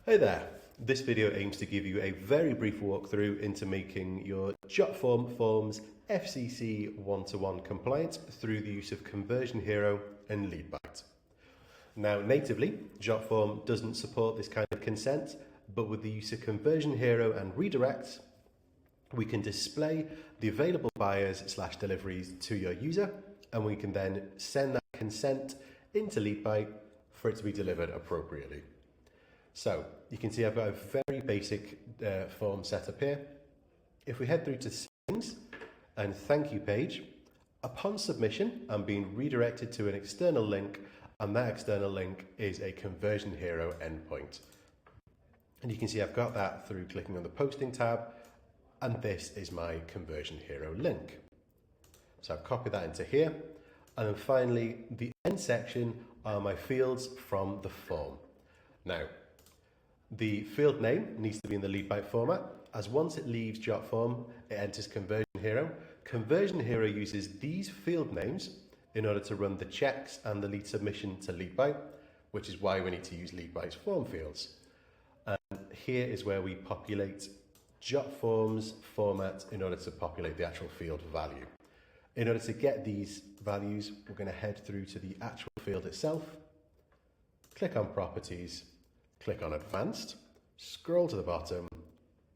Hey there, this video aims to give you a very brief walkthrough into making your Jotform forms FCC one-to-one compliant through the use of Conversion Hero and LeadByte. Now natively, Jotform doesn't support this kind of consent, but with the use of Conversion Hero and redirects, we can display the available buyers/deliveries to your user, and we can then send that consent into LeadByte for it to be delivered appropriately. So you can see I've got a very basic form set up here. If we head through to settings and thank you page, upon submission, I'm being redirected to an external link, and that external link is a Conversion Hero endpoint. And you can see I've got that through clicking on the posting tab, and this is my Conversion Hero link. So I've copied that into here. And then finally, the end section are my fields from the form. Now, the field name needs to be in the LeadByte format, as once it leaves Jotform, it enters Conversion Hero. Conversion Hero uses these field names in order to run the checks and the lead submission to LeadByte, which is why we need to use LeadByte's form fields. And here is where we populate Jotform's format in order to populate the actual field value. In order to get these values, we're going to head through to the actual field itself, click on Properties, click on Advanced, scroll to the bottom,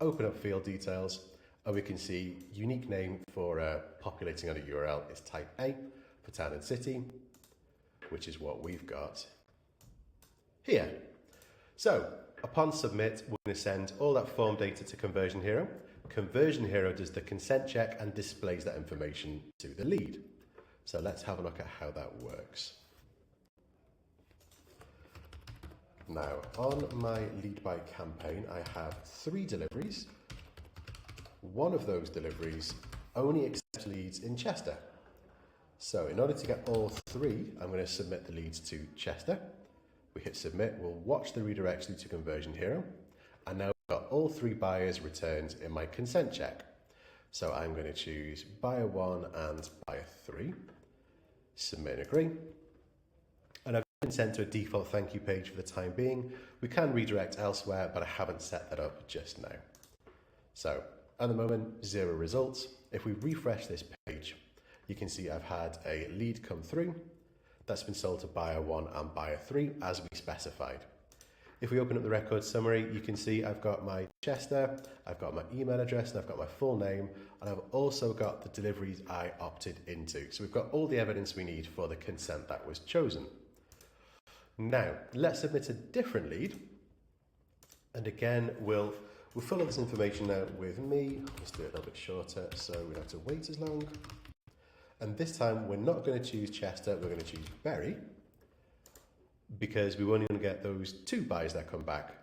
open up Field Details, and we can see unique name for populating on a URL is type A for town and city, which is what we've got here. So upon submit, we're going to send all that form data to Conversion Hero. Conversion Hero does the consent check and displays that information to the lead. So let's have a look at how that works. Now, on my LeadByte campaign, I have 3 deliveries. One of those deliveries only accepts leads in Chester. So in order to get all 3, I'm going to submit the leads to Chester. We hit submit, we'll watch the redirection to Conversion Hero. And now we've got all 3 buyers returned in my consent check. So I'm going to choose buyer 1 and buyer 3. Submit and agree. And I've been sent to a default thank you page for the time being. We can redirect elsewhere, but I haven't set that up just now. So at the moment, 0 results. If we refresh this page, you can see I've had a lead come through that's been sold to buyer 1 and buyer 3 as we specified. If we open up the record summary, you can see I've got my Chester, I've got my email address, and I've got my full name, and I've also got the deliveries I opted into. So we've got all the evidence we need for the consent that was chosen. Now, let's submit a different lead. And again, we'll fill out this information out with me. Let's do it a little bit shorter so we don't have to wait as long. And this time, we're not going to choose Chester, we're going to choose Bury, because we only want to get those 2 buyers that come back.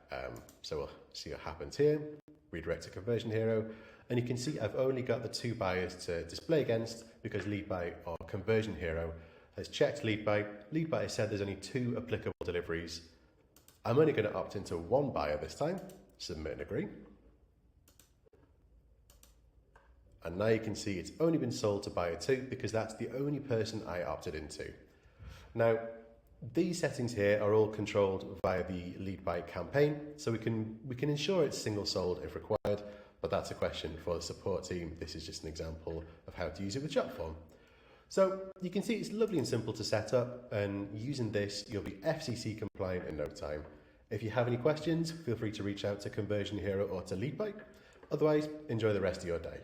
So we'll see what happens here. Redirect to Conversion Hero. And you can see I've only got the 2 buyers to display against because LeadByte or Conversion Hero has checked LeadByte. LeadByte has said there's only 2 applicable deliveries. I'm only going to opt into 1 buyer this time. Submit and agree. And now you can see it's only been sold to buyer 2 because that's the only person I opted into. Now, these settings here are all controlled via the LeadByte campaign, so we can ensure it's single sold if required, but that's a question for the support team. This is just an example of how to use it with Jotform. So you can see it's lovely and simple to set up, and using this, you'll be FCC compliant in no time. If you have any questions, feel free to reach out to Conversion Hero or to LeadByte. Otherwise, enjoy the rest of your day.